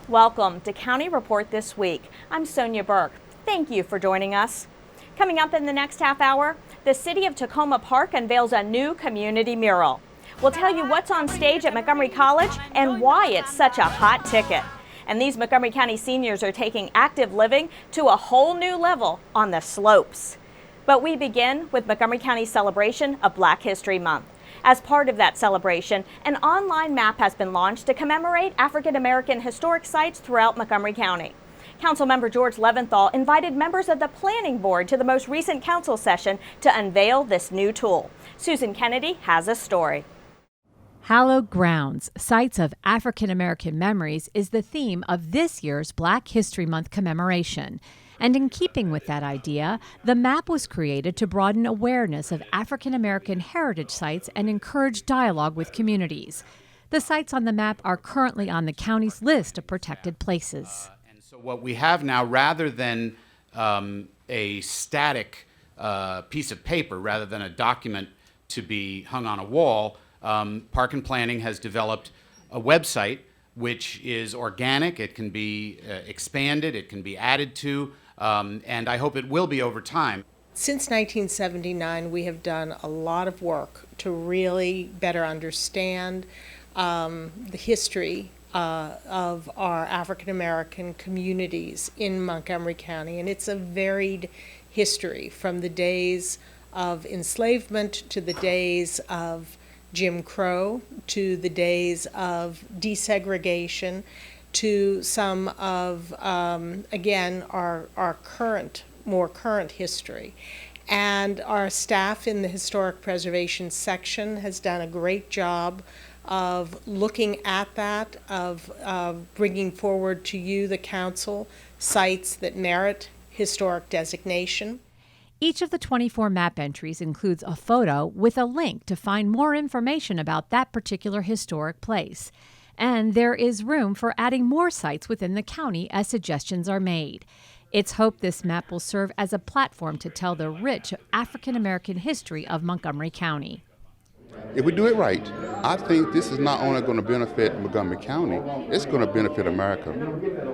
Welcome to County Report This Week. I'm Sonia Burke. Thank you for joining us. Coming up in the next half hour, the City of Takoma Park unveils a new community mural. We'll tell you what's on stage at Montgomery College and why it's such a hot ticket. And these Montgomery County seniors are taking active living to a whole new level on the slopes. But we begin with Montgomery County's celebration of Black History Month. As part of that celebration, an online map has been launched to commemorate African American historic sites throughout Montgomery County. Councilmember George Leventhal invited members of the Planning Board to the most recent council session to unveil this new tool. Susan Kennedy has a story. Hallowed Grounds, Sites of African American Memories, is the theme of this year's Black History Month commemoration. And in keeping with that idea, the map was created to broaden awareness of African American heritage sites and encourage dialogue with communities. The sites on the map are currently on the county's list of protected places. And so what we have now, rather than a static piece of paper, rather than a document to be hung on a wall, Park and Planning has developed a website which is organic. It can be expanded, it can be added to, and I hope it will be over time. Since 1979, we have done a lot of work to really better understand the history of our African American communities in Montgomery County, and it's a varied history from the days of enslavement to the days of Jim Crow to the days of desegregation to some of, again, our more current history. And our staff in the Historic Preservation section has done a great job of looking at that, of bringing forward to you, the council, sites that merit historic designation. Each of the 24 map entries includes a photo with a link to find more information about that particular historic place. And there is room for adding more sites within the county as suggestions are made. It's hoped this map will serve as a platform to tell the rich African American history of Montgomery County. If we do it right, I think this is not only going to benefit Montgomery County, it's going to benefit America.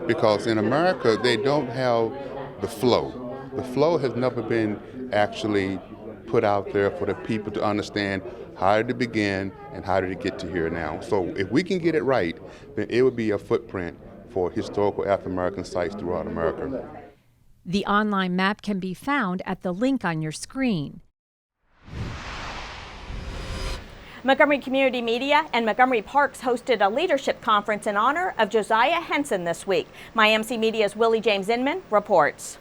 Because in America, they don't have the flow. The flow has never been actually put out there for the people to understand how did it begin and how did it get to here now. So if we can get it right, then it would be a footprint for historical African American sites throughout America. The online map can be found at the link on your screen. Montgomery Community Media and Montgomery Parks hosted a leadership conference in honor of Josiah Henson this week. MyMC Media's Willie James Inman reports.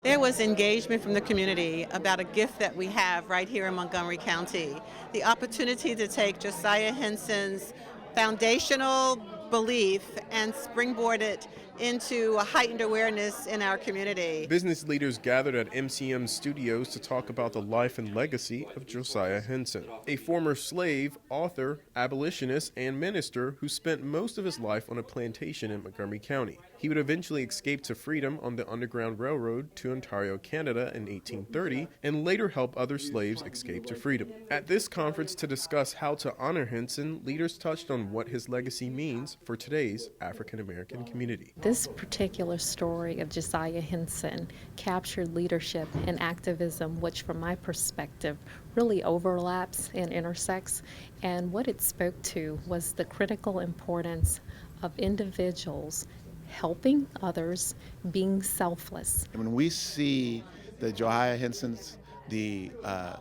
There was engagement from the community about a gift that we have right here in Montgomery County. The opportunity to take Josiah Henson's foundational belief and springboard it into a heightened awareness in our community. Business leaders gathered at MCM Studios to talk about the life and legacy of Josiah Henson, a former slave, author, abolitionist, and minister who spent most of his life on a plantation in Montgomery County. He would eventually escape to freedom on the Underground Railroad to Ontario, Canada in 1830, and later help other slaves escape to freedom. At this conference to discuss how to honor Henson, leaders touched on what his legacy means for today's African American community. This particular story of Josiah Henson captured leadership and activism, which from my perspective really overlaps and intersects. And what it spoke to was the critical importance of individuals helping others, being selfless. And when we see the Josiah Hensons, the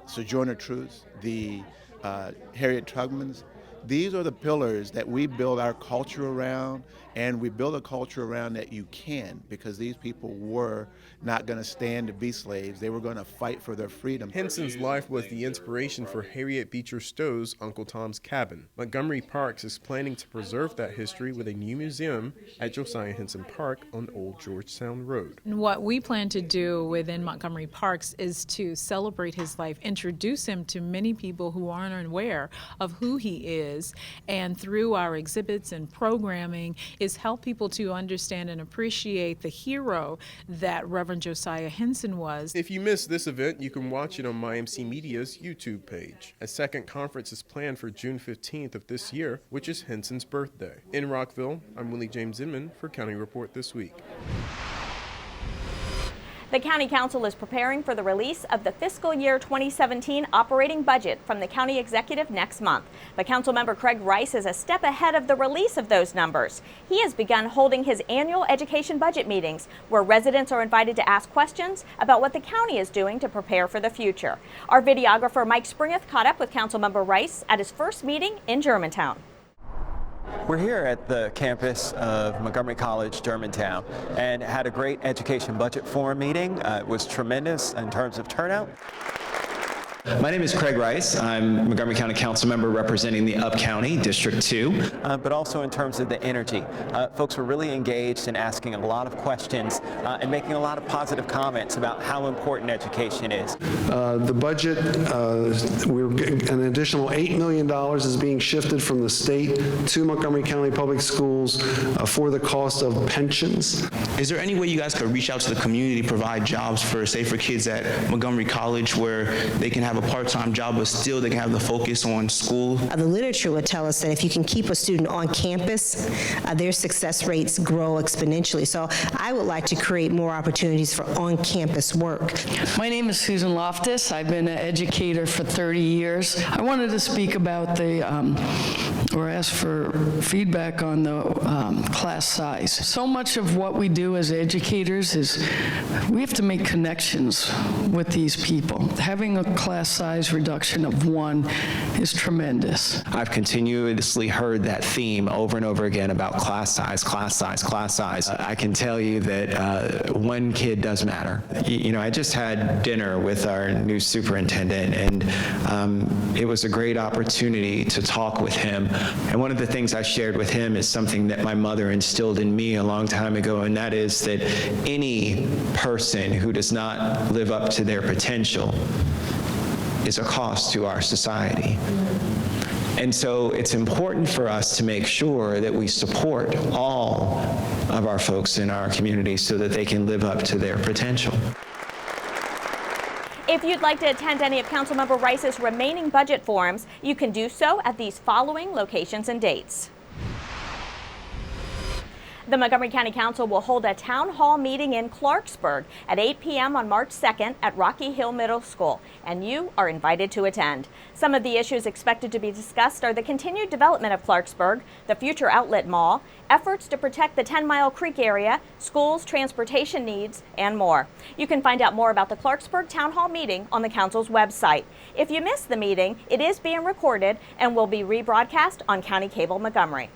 Sojourner Truths, the Harriet Tubmans, these are the pillars that we build our culture around, and we build a culture around that you can, because these people were not going to stand to be slaves. They were going to fight for their freedom. Henson's life was the inspiration for Harriet Beecher Stowe's Uncle Tom's Cabin. Montgomery Parks is planning to preserve that history with a new museum at Josiah Henson Park on Old Georgetown Road. And what we plan to do within Montgomery Parks is to celebrate his life, introduce him to many people who aren't aware of who he is, and through our exhibits and programming, is help people to understand and appreciate the hero that Reverend Josiah Henson was. If you missed this event, you can watch it on MyMC Media's YouTube page. A second conference is planned for June 15th of this year, which is Henson's birthday. In Rockville, I'm Willie James Inman for County Report This Week. The County Council is preparing for the release of the fiscal year 2017 operating budget from the county executive next month. But Councilmember Craig Rice is a step ahead of the release of those numbers. He has begun holding his annual education budget meetings, where residents are invited to ask questions about what the county is doing to prepare for the future. Our videographer Mike Springeth caught up with Councilmember Rice at his first meeting in Germantown. We're here at the campus of Montgomery College, Germantown, and had a great education budget forum meeting. It was tremendous in terms of turnout. My name is Craig Rice. I'm Montgomery County Council member representing the Up County, District 2. But also in terms of the energy. Folks were really engaged in asking a lot of questions and making a lot of positive comments about how important education is. The budget, an additional $8 million is being shifted from the state to Montgomery County Public Schools for the cost of pensions. Is there any way you guys could reach out to the community, provide jobs for kids at Montgomery College where they can have a part-time job, but still they can have the focus on school? The literature would tell us that if you can keep a student on campus, their success rates grow exponentially. So I would like to create more opportunities for on-campus work. My name is Susan Loftus. I've been an educator for 30 years. I wanted to speak about or ask for feedback on the class size. So much of what we do as educators is we have to make connections with these people. Having a class size reduction of 1 is tremendous. I've continuously heard that theme over and over again about class size, class size, class size. I can tell you that one kid does matter. I just had dinner with our new superintendent, and it was a great opportunity to talk with him. And one of the things I shared with him is something that my mother instilled in me a long time ago, and that is that any person who does not live up to their potential is a cost to our society. And so it's important for us to make sure that we support all of our folks in our community so that they can live up to their potential. If you'd like to attend any of Councilmember Rice's remaining budget forums, you can do so at these following locations and dates. The Montgomery County Council will hold a town hall meeting in Clarksburg at 8 p.m. on March 2nd at Rocky Hill Middle School, and you are invited to attend. Some of the issues expected to be discussed are the continued development of Clarksburg, the future outlet mall, efforts to protect the 10 Mile Creek area, schools, transportation needs, and more. You can find out more about the Clarksburg Town Hall meeting on the Council's website. If you missed the meeting, it is being recorded and will be rebroadcast on County Cable Montgomery.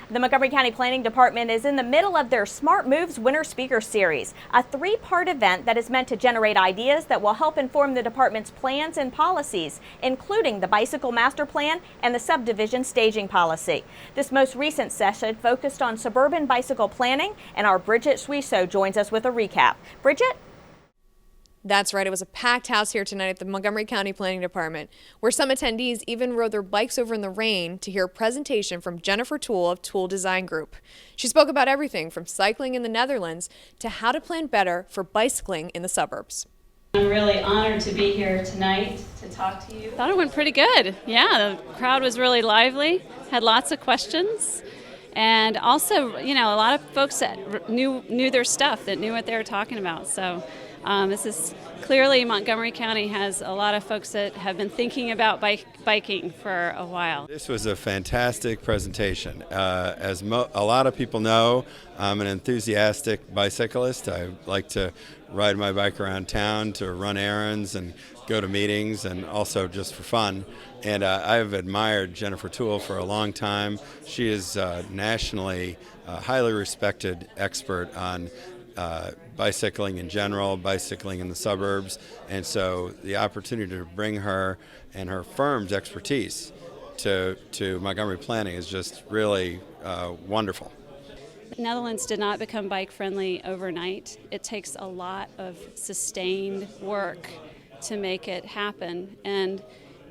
The Montgomery County Planning Department is in the middle of their Smart Moves Winter Speaker Series, a 3-part event that is meant to generate ideas that will help inform the department's plans and policies, including the Bicycle Master Plan and the Subdivision Staging Policy. This most recent session focused on suburban bicycle planning, and our Bridget Suiso joins us with a recap. Bridget? That's right. It was a packed house here tonight at the Montgomery County Planning Department, where some attendees even rode their bikes over in the rain to hear a presentation from Jennifer Toole of Toole Design Group. She spoke about everything from cycling in the Netherlands to how to plan better for bicycling in the suburbs. I'm really honored to be here tonight to talk to you. Thought it went pretty good. Yeah, the crowd was really lively, had lots of questions. And also, a lot of folks that knew their stuff, that knew what they were talking about. So this is clearly Montgomery County has a lot of folks that have been thinking about biking for a while. This was a fantastic presentation. As a lot of people know, I'm an enthusiastic bicyclist. I like to ride my bike around town to run errands and go to meetings, and also just for fun. And I've admired Jennifer Toole for a long time. She is nationally highly respected expert on bicycling in general, bicycling in the suburbs, and so the opportunity to bring her and her firm's expertise to Montgomery Planning is just really wonderful. The Netherlands did not become bike friendly overnight. It takes a lot of sustained work to make it happen, and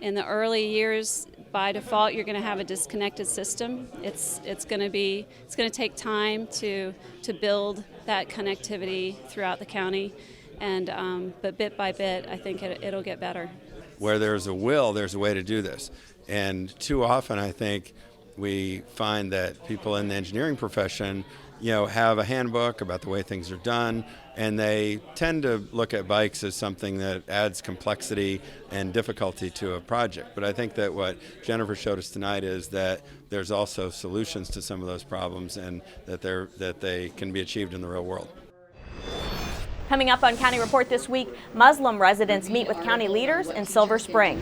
In the early years, by default, you're going to have a disconnected system. It's going to take time to build that connectivity throughout the county, and but bit by bit, I think it'll get better. Where there's a will, there's a way to do this. And too often, I think we find that people in the engineering profession, have a handbook about the way things are done, and they tend to look at bikes as something that adds complexity and difficulty to a project. But I think that what Jennifer showed us tonight is that there's also solutions to some of those problems, and that they can be achieved in the real world. Coming up on County Report this week, Muslim residents meet with county leaders in Silver Spring.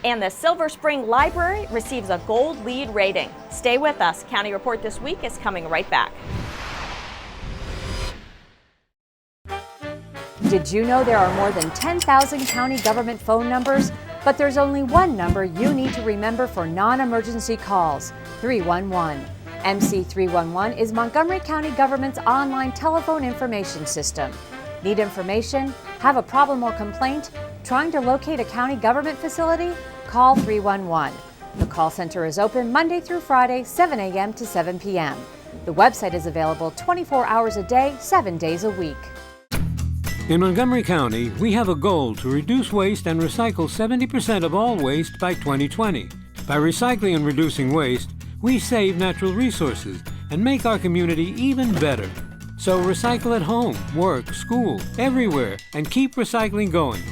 And the Silver Spring Library receives a gold LEED rating. Stay with us. County Report this week is coming right back. Did you know there are more than 10,000 county government phone numbers? But there's only one number you need to remember for non-emergency calls, 311. MC311 is Montgomery County government's online telephone information system. Need information? Have a problem or complaint? Trying to locate a county government facility? Call 311. The call center is open Monday through Friday, 7 a.m. to 7 p.m. The website is available 24 hours a day, 7 days a week. In Montgomery County, we have a goal to reduce waste and recycle 70% of all waste by 2020. By recycling and reducing waste, we save natural resources and make our community even better. So recycle at home, work, school, everywhere, and keep recycling going.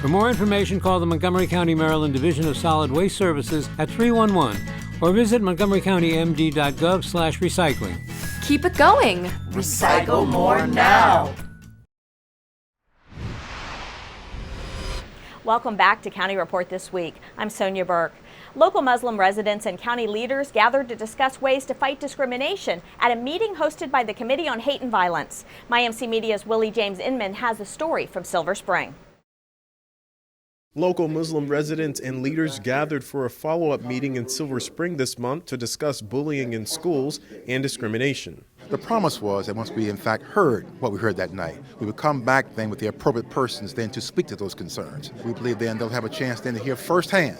For more information, call the Montgomery County, Maryland Division of Solid Waste Services at 311 or visit montgomerycountymd.gov/recycling. Keep it going. Recycle more now. Welcome back to County Report this week. I'm Sonia Burke. Local Muslim residents and county leaders gathered to discuss ways to fight discrimination at a meeting hosted by the Committee on Hate and Violence. MyMC Media's Willie James Inman has a story from Silver Spring. Local Muslim residents and leaders gathered for a follow-up meeting in Silver Spring this month to discuss bullying in schools and discrimination. The promise was that once we in fact heard what we heard that night, we would come back then with the appropriate persons then to speak to those concerns. We believe then they'll have a chance then to hear firsthand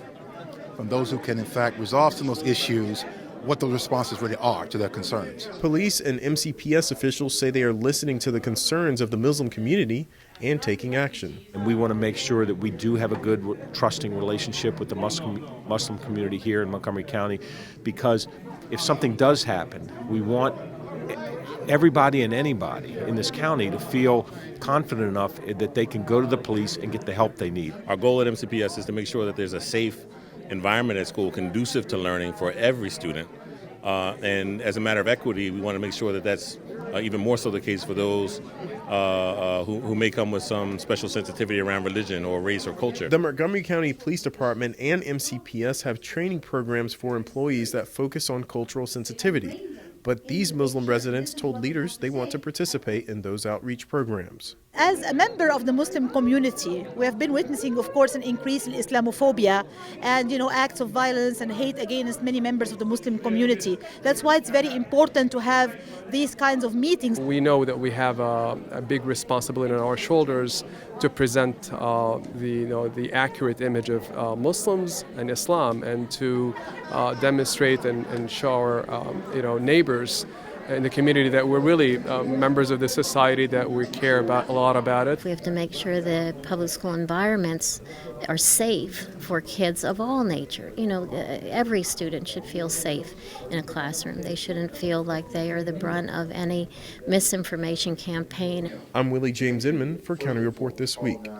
from those who can in fact resolve some of those issues what those responses really are to their concerns. Police and MCPS officials say they are listening to the concerns of the Muslim community and taking action. And we want to make sure that we do have a good, trusting relationship with the Muslim community here in Montgomery County, because if something does happen, we want everybody and anybody in this county to feel confident enough that they can go to the police and get the help they need. Our goal at MCPS is to make sure that there's a safe environment at school conducive to learning for every student. And as a matter of equity, we want to make sure that that's even more so the case for those who may come with some special sensitivity around religion or race or culture. The Montgomery County Police Department and MCPS have training programs for employees that focus on cultural sensitivity. But these Muslim residents told leaders they want to participate in those outreach programs. As a member of the Muslim community, we have been witnessing, of course, an increase in Islamophobia and, acts of violence and hate against many members of the Muslim community. That's why it's very important to have these kinds of meetings. We know that we have a big responsibility on our shoulders to present the accurate image of Muslims and Islam, and to demonstrate and show our neighbors in the community that we're really members of the society, that we care a lot about it. We have to make sure that public school environments are safe for kids of all nature. Every student should feel safe in a classroom. They shouldn't feel like they are the brunt of any misinformation campaign. I'm Willie James Inman for County Report This Week.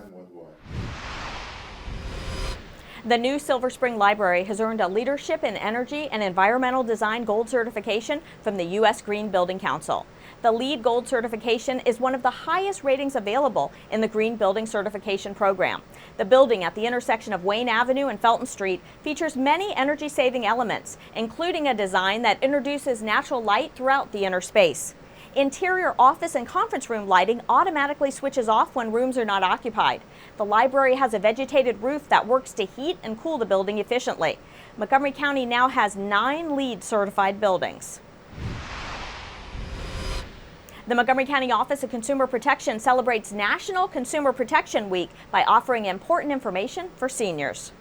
The new Silver Spring Library has earned a Leadership in Energy and Environmental Design Gold certification from the U.S. Green Building Council. The LEED Gold certification is one of the highest ratings available in the Green Building Certification Program. The building at the intersection of Wayne Avenue and Felton Street features many energy-saving elements, including a design that introduces natural light throughout the inner space. Interior office and conference room lighting automatically switches off when rooms are not occupied. The library has a vegetated roof that works to heat and cool the building efficiently. Montgomery County now has 9 LEED certified buildings. The Montgomery County Office of Consumer Protection celebrates National Consumer Protection Week by offering important information for seniors.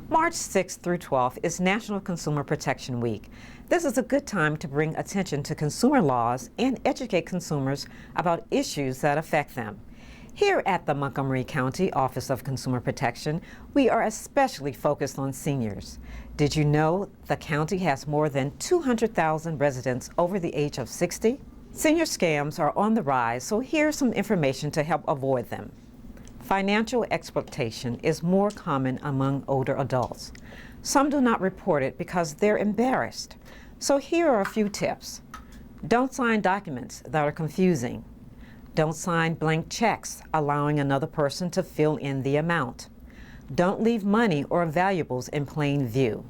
March 6th through 12th is National Consumer Protection Week. This is a good time to bring attention to consumer laws and educate consumers about issues that affect them. Here at the Montgomery County Office of Consumer Protection, we are especially focused on seniors. Did you know the county has more than 200,000 residents over the age of 60? Senior scams are on the rise, so here's some information to help avoid them. Financial exploitation is more common among older adults. Some do not report it because they're embarrassed. So here are a few tips. Don't sign documents that are confusing. Don't sign blank checks allowing another person to fill in the amount. Don't leave money or valuables in plain view.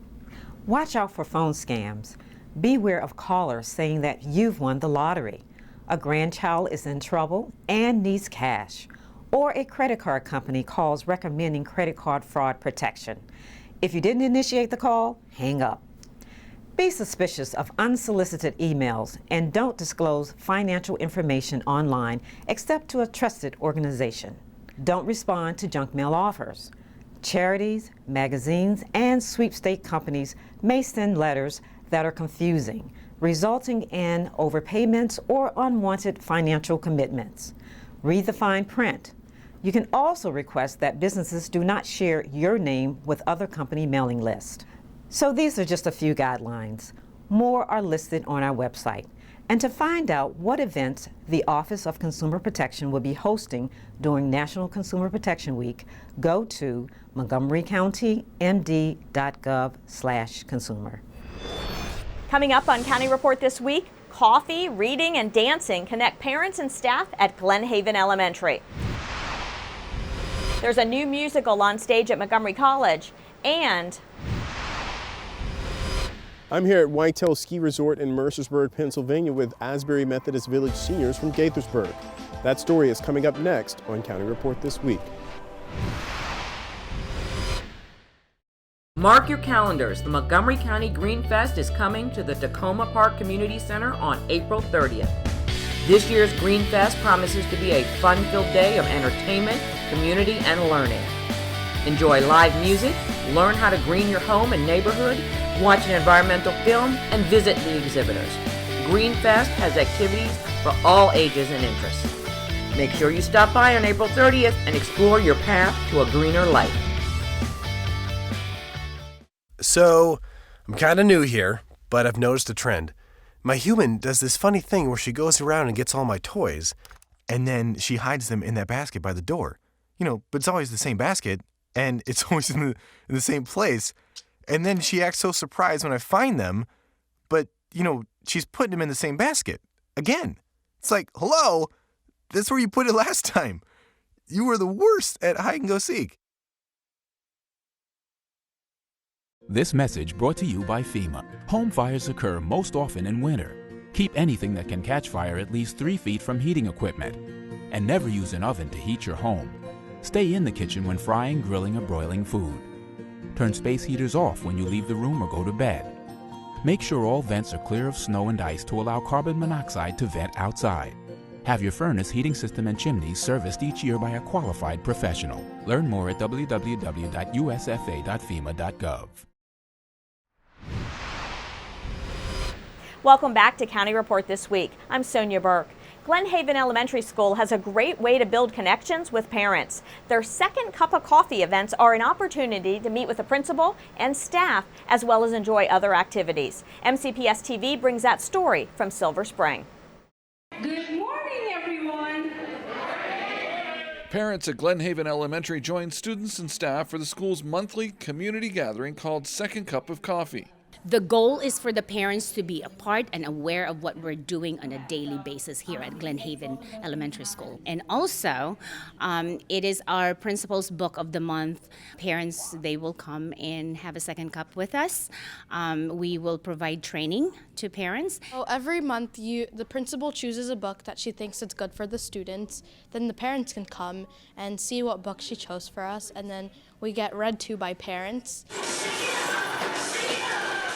Watch out for phone scams. Beware of callers saying that you've won the lottery, a grandchild is in trouble and needs cash, or a credit card company calls recommending credit card fraud protection. If you didn't initiate the call, hang up. Be suspicious of unsolicited emails and don't disclose financial information online except to a trusted organization. Don't respond to junk mail offers. Charities, magazines, and sweepstake companies may send letters that are confusing, resulting in overpayments or unwanted financial commitments. Read the fine print. You can also request that businesses do not share your name with other company mailing lists. So these are just a few guidelines. More are listed on our website. And to find out what events the Office of Consumer Protection will be hosting during National Consumer Protection Week, go to montgomerycountymd.gov/consumer. Coming up on County Report this week, coffee, reading, and dancing connect parents and staff at Glen Haven Elementary. There's a new musical on stage at Montgomery College, and I'm here at Whitetail Ski Resort in Mercersburg, Pennsylvania with Asbury Methodist Village seniors from Gaithersburg. That story is coming up next on County Report this week. Mark your calendars. The Montgomery County Green Fest is coming to the Tacoma Park Community Center on April 30th. This year's Green Fest promises to be a fun-filled day of entertainment, community, and learning. Enjoy live music, learn how to green your home and neighborhood, watch an environmental film, and visit the exhibitors. Green Fest has activities for all ages and interests. Make sure you stop by on April 30th and explore your path to a greener life. So, I'm kind of new here, but I've noticed a trend. My human does this funny thing where she goes around and gets all my toys, and then she hides them in that basket by the door. But it's always the same basket, and it's always in the same place. And then she acts so surprised when I find them, but, she's putting them in the same basket. Again. It's like, hello, that's where you put it last time. You were the worst at hide and go seek. This message brought to you by FEMA. Home fires occur most often in winter. Keep anything that can catch fire at least 3 feet from heating equipment. And never use an oven to heat your home. Stay in the kitchen when frying, grilling, or broiling food. Turn space heaters off when you leave the room or go to bed. Make sure all vents are clear of snow and ice to allow carbon monoxide to vent outside. Have your furnace, heating system, and chimneys serviced each year by a qualified professional. Learn more at www.usfa.fema.gov. welcome back to County Report this week. I'm Sonia Burke. Glen Haven Elementary School has a great way to build connections with parents. Their second cup of coffee events are an opportunity to meet with the principal and staff, as well as enjoy other activities. MCPS TV brings that story from Silver Spring. Good morning, everyone. Parents at Glen Haven Elementary joined students and staff for the school's monthly community gathering called Second Cup of Coffee. The goal is for the parents to be a part and aware of what we're doing on a daily basis here at Glen Haven Elementary School. And also, it is our principal's book of the month. Parents, they will come and have a second cup with us. We will provide training to parents. So every month, the principal chooses a book that she thinks is good for the students. Then the parents can come and see what book she chose for us, and then we get read to by parents.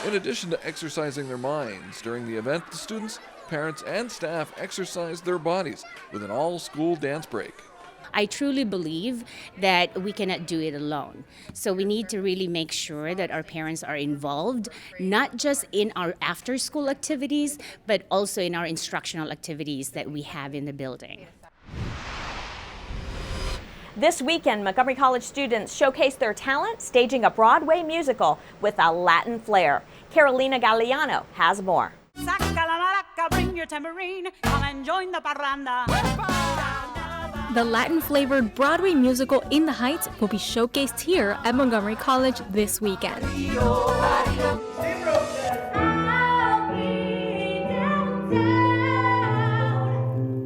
In addition to exercising their minds, during the event, the students, parents, and staff exercised their bodies with an all-school dance break. I truly believe that we cannot do it alone. So we need to really make sure that our parents are involved, not just in our after-school activities, but also in our instructional activities that we have in the building. This weekend, Montgomery College students showcased their talent staging a Broadway musical with a Latin flair. Carolina Galeano has more. Bring your tambourine, come and join the parranda. The Latin-flavored Broadway musical In the Heights will be showcased here at Montgomery College this weekend.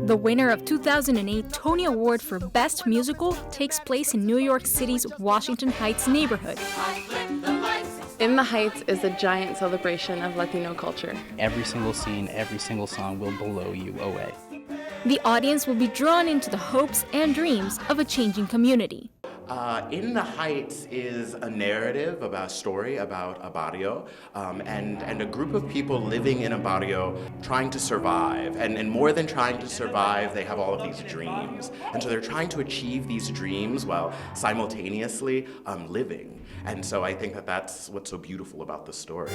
The winner of 2008 Tony Award for Best Musical takes place in New York City's Washington Heights neighborhood. In the Heights is a giant celebration of Latino culture. Every single scene, every single song will blow you away. The audience will be drawn into the hopes and dreams of a changing community. In the Heights is a narrative about a story about a barrio and a group of people living in a barrio trying to survive. And more than trying to survive, they have all of these dreams. And so they're trying to achieve these dreams while simultaneously living. And so I think that that's what's so beautiful about the story.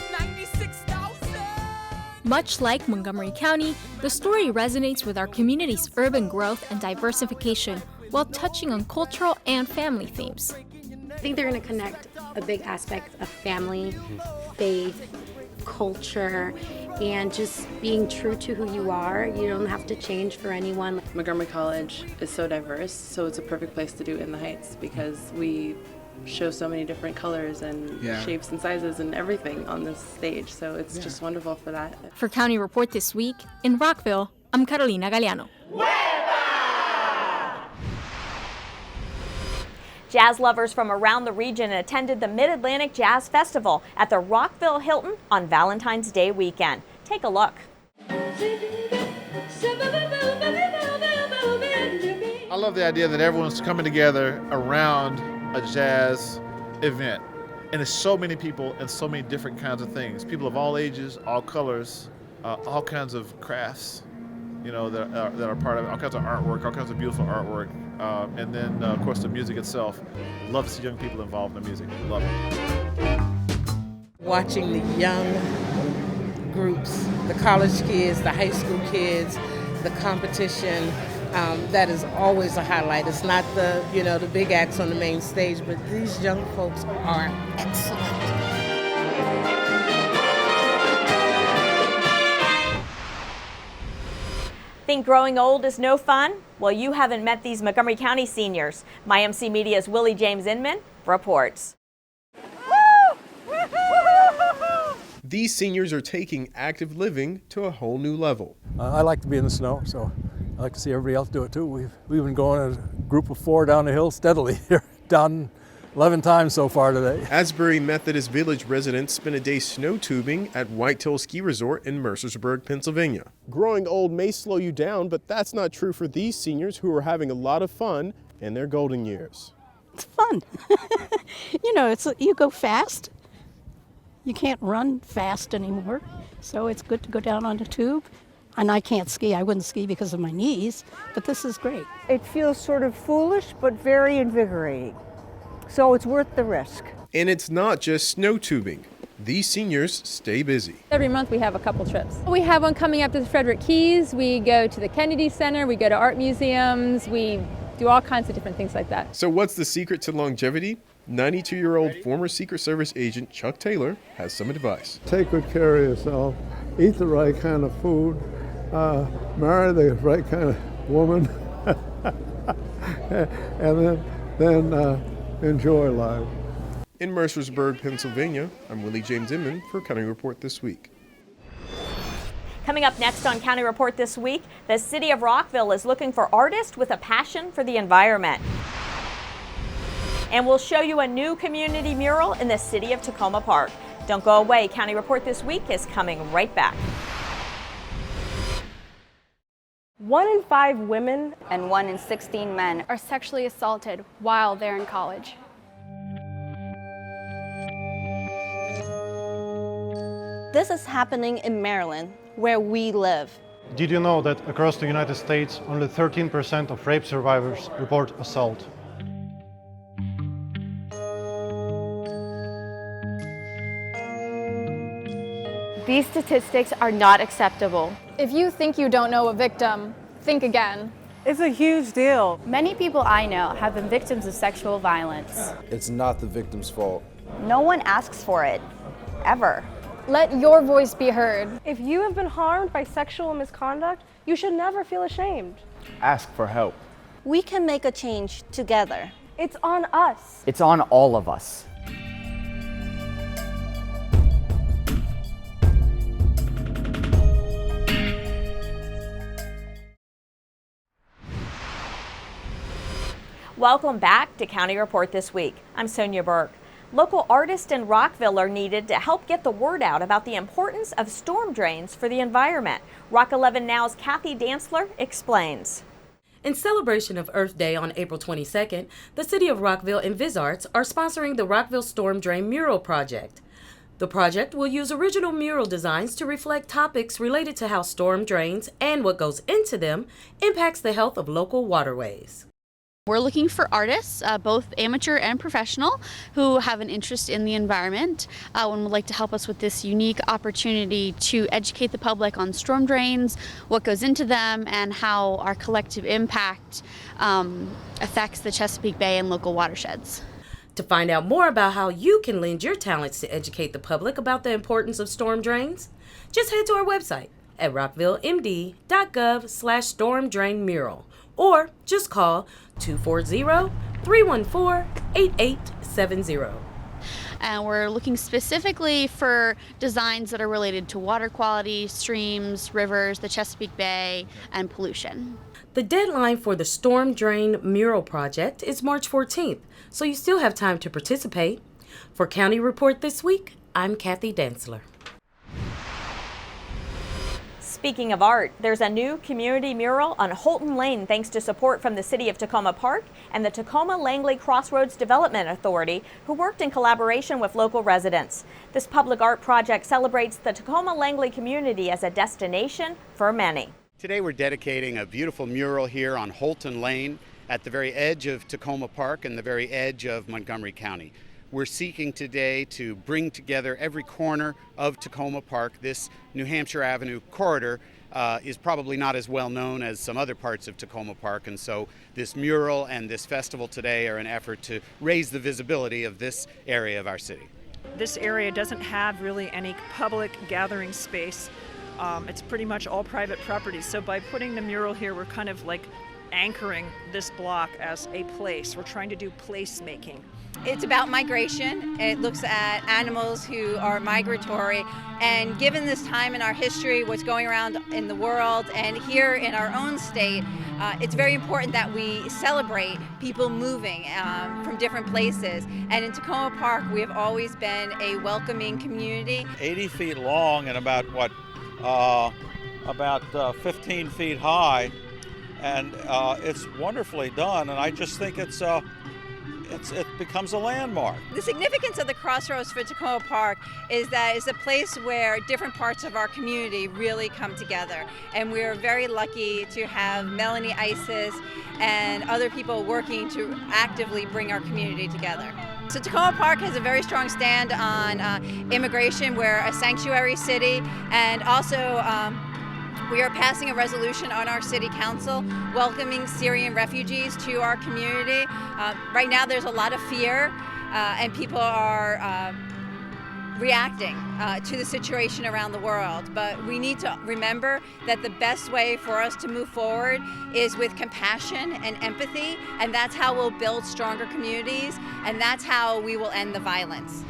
Much like Montgomery County, the story resonates with our community's urban growth and diversification, while touching on cultural and family themes. I think they're going to connect a big aspect of family, faith, culture, and just being true to who you are. You don't have to change for anyone. Montgomery College is so diverse, so it's a perfect place to do In the Heights because we show so many different colors and shapes and sizes and everything on this stage, so it's just wonderful for that. For County Report this week, in Rockville, I'm Carolina Galeano. Jazz lovers from around the region attended the Mid-Atlantic Jazz Festival at the Rockville Hilton on Valentine's Day weekend. Take a look. I love the idea that everyone's coming together around a jazz event. And there's so many people and so many different kinds of things. People of all ages, all colors, all kinds of crafts, you know, that are part of it, all kinds of artwork, all kinds of beautiful artwork. And then, of course, the music itself. Love to see young people involved in the music. Love it. Watching the young groups, the college kids, the high school kids, the competition, that is always a highlight. It's not the, you know, the big acts on the main stage, but these young folks are excellent. Think growing old is no fun? Well, you haven't met these Montgomery County seniors. MyMC Media's Willie James Inman reports. These seniors are taking active living to a whole new level. I like to be in the snow, so I like to see everybody else do it too. We've been going as a group of 4 down the hill steadily here, down 11 times so far today. Asbury Methodist Village residents spent a day snow tubing at Whitetail Ski Resort in Mercersburg, Pennsylvania. Growing old may slow you down, but that's not true for these seniors who are having a lot of fun in their golden years. It's fun. You know, you go fast. You can't run fast anymore, so it's good to go down on the tube. And I can't ski. I wouldn't ski because of my knees, but this is great. It feels sort of foolish, but very invigorating. So it's worth the risk. And it's not just snow tubing. These seniors stay busy. Every month we have a couple trips. We have one coming up to the Frederick Keys. We go to the Kennedy Center. We go to art museums. We do all kinds of different things like that. So what's the secret to longevity? 92-year-old former Secret Service agent Chuck Taylor has some advice. Take good care of yourself. Eat the right kind of food. Marry the right kind of woman. And then enjoy life. In Mercersburg, Pennsylvania, I'm Willie James Inman for County Report This Week. Coming up next on County Report This Week, the city of Rockville is looking for artists with a passion for the environment. And we'll show you a new community mural in the city of Takoma Park. Don't go away. County Report This Week is coming right back. 1 in 5 women and 1 in 16 men are sexually assaulted while they're in college. This is happening in Maryland, where we live. Did you know that across the United States, only 13% of rape survivors report assault? These statistics are not acceptable. If you think you don't know a victim, think again. It's a huge deal. Many people I know have been victims of sexual violence. It's not the victim's fault. No one asks for it, ever. Let your voice be heard. If you have been harmed by sexual misconduct, you should never feel ashamed. Ask for help. We can make a change together. It's on us. It's on all of us. Welcome back to County Report This Week. I'm Sonia Burke. Local artists in Rockville are needed to help get the word out about the importance of storm drains for the environment. Rock 11 Now's Kathy Dantzler explains. In celebration of Earth Day on April 22nd, the City of Rockville and VisArts are sponsoring the Rockville Storm Drain Mural Project. The project will use original mural designs to reflect topics related to how storm drains and what goes into them impacts the health of local waterways. We're looking for artists, both amateur and professional, who have an interest in the environment and would like to help us with this unique opportunity to educate the public on storm drains, what goes into them, and how our collective impact affects the Chesapeake Bay and local watersheds. To find out more about how you can lend your talents to educate the public about the importance of storm drains, just head to our website at rockvillemd.gov/stormdrainmural or just call 240-314-8870. And we're looking specifically for designs that are related to water quality, streams, rivers, the Chesapeake Bay, and pollution. The deadline for the Storm Drain Mural Project is March 14th, so you still have time to participate. For County Report This Week, I'm Kathy Dantzler. Speaking of art, there's a new community mural on Holton Lane thanks to support from the City of Tacoma Park and the Tacoma-Langley Crossroads Development Authority, who worked in collaboration with local residents. This public art project celebrates the Tacoma-Langley community as a destination for many. Today we're dedicating a beautiful mural here on Holton Lane at the very edge of Tacoma Park and the very edge of Montgomery County. We're seeking today to bring together every corner of Tacoma Park. This New Hampshire Avenue corridor is probably not as well known as some other parts of Tacoma Park, and so this mural and this festival today are an effort to raise the visibility of this area of our city. This area doesn't have really any public gathering space. It's pretty much all private property, so by putting the mural here, we're kind of like anchoring this block as a place. We're trying to do placemaking. It's about migration. It looks at animals who are migratory, and given this time in our history, what's going around in the world and here in our own state, it's very important that we celebrate people moving from different places. And in Tacoma Park, we have always been a welcoming community. 80 feet long and about 15 feet high, and it's wonderfully done, and I just think it becomes a landmark. The significance of the Crossroads for Tacoma Park is that it's a place where different parts of our community really come together. And we're very lucky to have Melanie Isis and other people working to actively bring our community together. So Tacoma Park has a very strong stand on immigration. We're a sanctuary city, and also we are passing a resolution on our city council welcoming Syrian refugees to our community. Right now there's a lot of fear and people are reacting to the situation around the world. But we need to remember that the best way for us to move forward is with compassion and empathy, and that's how we'll build stronger communities, and that's how we will end the violence.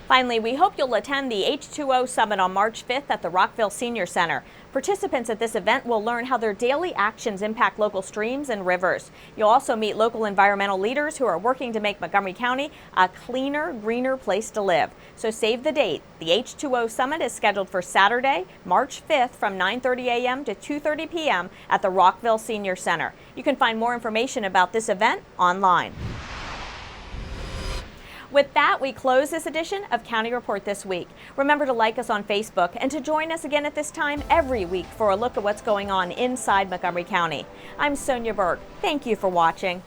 Finally, we hope you'll attend the H2O Summit on March 5th at the Rockville Senior Center. Participants at this event will learn how their daily actions impact local streams and rivers. You'll also meet local environmental leaders who are working to make Montgomery County a cleaner, greener place to live. So save the date. The H2O Summit is scheduled for Saturday, March 5th from 9:30 a.m. to 2:30 p.m. at the Rockville Senior Center. You can find more information about this event online. With that, we close this edition of County Report This Week. Remember to like us on Facebook and to join us again at this time every week for a look at what's going on inside Montgomery County. I'm Sonia Burke. Thank you for watching.